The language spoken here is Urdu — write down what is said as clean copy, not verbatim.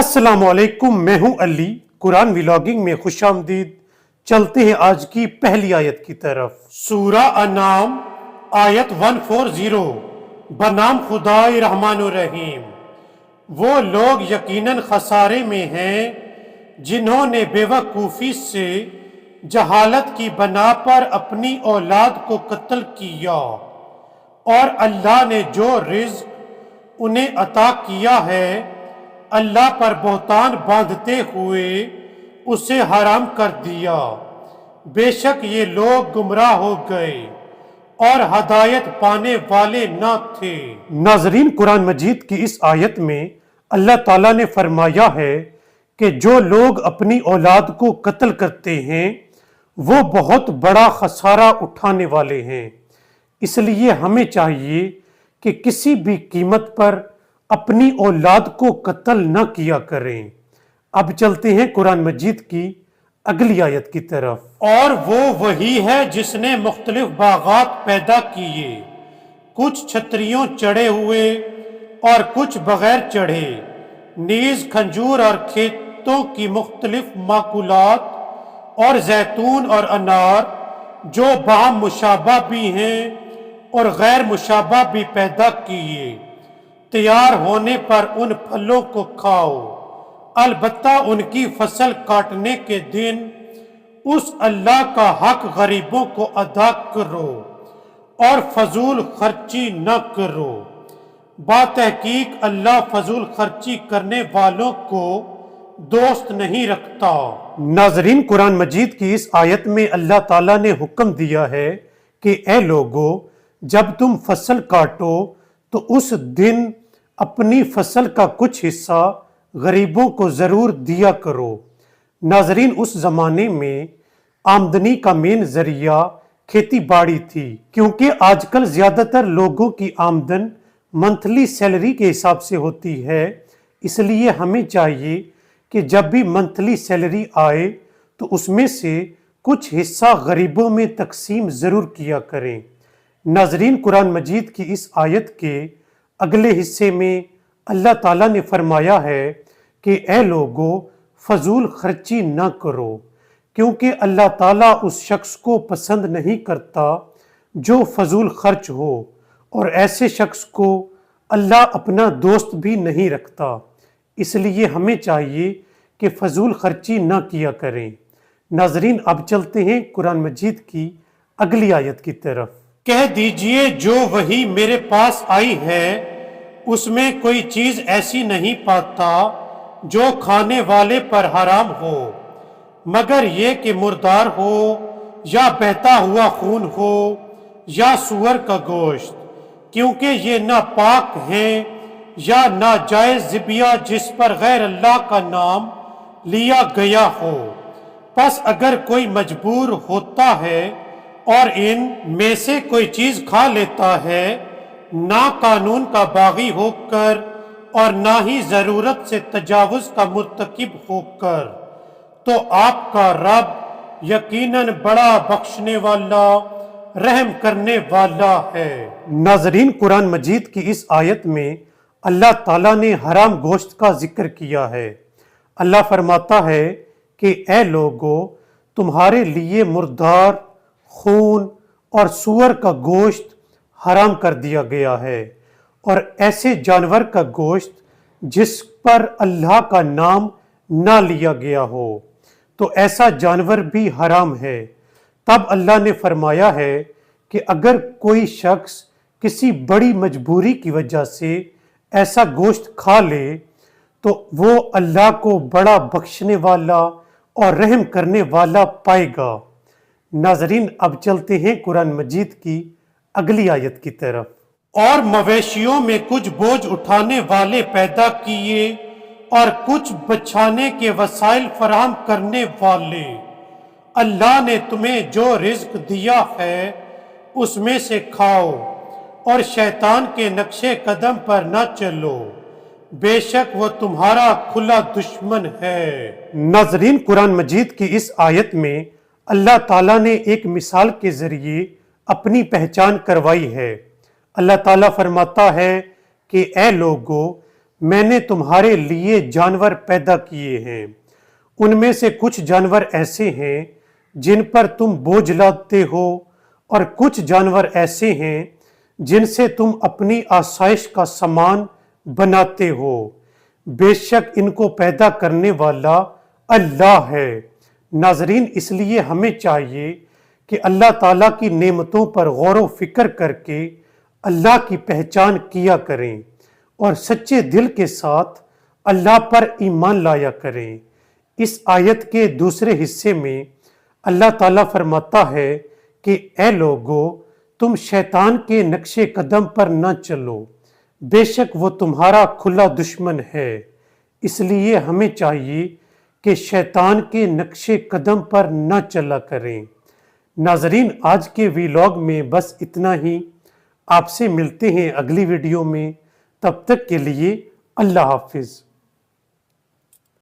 السلام علیکم، میں ہوں علی۔ قرآن ولاگنگ میں خوش آمدید۔ چلتے ہیں آج کی پہلی آیت کی طرف۔ سورہ انعام آیت 140۔ بنام خدائے رحمان الرحیم۔ وہ لوگ یقیناً خسارے میں ہیں جنہوں نے بے وقوفی سے جہالت کی بنا پر اپنی اولاد کو قتل کیا، اور اللہ نے جو رزق انہیں عطا کیا ہے اللہ پر بہتان باندھتے ہوئے اسے حرام کر دیا۔ بے شک یہ لوگ گمراہ ہو گئے اور ہدایت پانے والے نہ تھے۔ ناظرین، قرآن مجید کی اس آیت میں اللہ تعالیٰ نے فرمایا ہے کہ جو لوگ اپنی اولاد کو قتل کرتے ہیں وہ بہت بڑا خسارہ اٹھانے والے ہیں۔ اس لیے ہمیں چاہیے کہ کسی بھی قیمت پر اپنی اولاد کو قتل نہ کیا کریں۔ اب چلتے ہیں قرآن مجید کی اگلی آیت کی طرف۔ اور وہ وہی ہے جس نے مختلف باغات پیدا کیے، کچھ چھتریوں چڑھے ہوئے اور کچھ بغیر چڑھے، نیز کھجور اور کھیتوں کی مختلف ماکولات اور زیتون اور انار جو باہم مشابہ بھی ہیں اور غیر مشابہ بھی پیدا کیے۔ تیار ہونے پر ان پھلوں کو کھاؤ، البتہ ان کی فصل کاٹنے کے دن اس اللہ کا حق غریبوں کو ادا کرو اور فضول خرچی نہ کرو۔ باتحقیق اللہ فضول خرچی کرنے والوں کو دوست نہیں رکھتا۔ ناظرین، قرآن مجید کی اس آیت میں اللہ تعالیٰ نے حکم دیا ہے کہ اے لوگو، جب تم فصل کاٹو تو اس دن اپنی فصل کا کچھ حصہ غریبوں کو ضرور دیا کرو۔ ناظرین، اس زمانے میں آمدنی کا مین ذریعہ کھیتی باڑی تھی، کیونکہ آج کل زیادہ تر لوگوں کی آمدن منتھلی سیلری کے حساب سے ہوتی ہے۔ اس لیے ہمیں چاہیے کہ جب بھی منتھلی سیلری آئے تو اس میں سے کچھ حصہ غریبوں میں تقسیم ضرور کیا کریں۔ ناظرین، قرآن مجید کی اس آیت کے اگلے حصے میں اللہ تعالیٰ نے فرمایا ہے کہ اے لوگو، فضول خرچی نہ کرو، کیونکہ اللہ تعالیٰ اس شخص کو پسند نہیں کرتا جو فضول خرچ ہو، اور ایسے شخص کو اللہ اپنا دوست بھی نہیں رکھتا۔ اس لیے ہمیں چاہیے کہ فضول خرچی نہ کیا کریں۔ ناظرین، اب چلتے ہیں قرآن مجید کی اگلی آیت کی طرف۔ کہہ دیجئے جو وحی میرے پاس آئی ہے اس میں کوئی چیز ایسی نہیں پاتا جو کھانے والے پر حرام ہو، مگر یہ کہ مردار ہو یا بہتا ہوا خون ہو یا سور کا گوشت، کیونکہ یہ نہ پاک ہیں، یا ناجائز ذبیحہ جس پر غیر اللہ کا نام لیا گیا ہو۔ پس اگر کوئی مجبور ہوتا ہے اور ان میں سے کوئی چیز کھا لیتا ہے، نہ قانون کا باغی ہو کر اور نہ ہی ضرورت سے تجاوز کا مرتکب ہو کر، تو آپ کا رب یقیناً بڑا بخشنے والا، رحم کرنے والا ہے۔ ناظرین، قرآن مجید کی اس آیت میں اللہ تعالیٰ نے حرام گوشت کا ذکر کیا ہے۔ اللہ فرماتا ہے کہ اے لوگو، تمہارے لیے مردار، خون اور سور کا گوشت حرام کر دیا گیا ہے، اور ایسے جانور کا گوشت جس پر اللہ کا نام نہ لیا گیا ہو، تو ایسا جانور بھی حرام ہے۔ تب اللہ نے فرمایا ہے کہ اگر کوئی شخص کسی بڑی مجبوری کی وجہ سے ایسا گوشت کھا لے تو وہ اللہ کو بڑا بخشنے والا اور رحم کرنے والا پائے گا۔ ناظرین، اب چلتے ہیں قرآن مجید کی اگلی آیت کی طرف۔ اور مویشیوں میں کچھ بوجھ اٹھانے والے پیدا کیے اور کچھ بچھانے کے وسائل فراہم کرنے والے۔ اللہ نے تمہیں جو رزق دیا ہے اس میں سے کھاؤ، اور شیطان کے نقش قدم پر نہ چلو، بے شک وہ تمہارا کھلا دشمن ہے۔ ناظرین، قرآن مجید کی اس آیت میں اللہ تعالیٰ نے ایک مثال کے ذریعے اپنی پہچان کروائی ہے۔ اللہ تعالیٰ فرماتا ہے کہ اے لوگو، میں نے تمہارے لیے جانور پیدا کیے ہیں، ان میں سے کچھ جانور ایسے ہیں جن پر تم بوجھ لادتے ہو، اور کچھ جانور ایسے ہیں جن سے تم اپنی آسائش کا سامان بناتے ہو۔ بے شک ان کو پیدا کرنے والا اللہ ہے۔ ناظرین، اس لیے ہمیں چاہیے کہ اللہ تعالیٰ کی نعمتوں پر غور و فکر کر کے اللہ کی پہچان کیا کریں اور سچے دل کے ساتھ اللہ پر ایمان لایا کریں۔ اس آیت کے دوسرے حصے میں اللہ تعالیٰ فرماتا ہے کہ اے لوگو، تم شیطان کے نقش قدم پر نہ چلو، بے شک وہ تمہارا کھلا دشمن ہے۔ اس لیے ہمیں چاہیے کہ شیطان کے نقش قدم پر نہ چلا کریں۔ ناظرین، آج کے ویلاگ میں بس اتنا ہی۔ آپ سے ملتے ہیں اگلی ویڈیو میں، تب تک کے لیے اللہ حافظ۔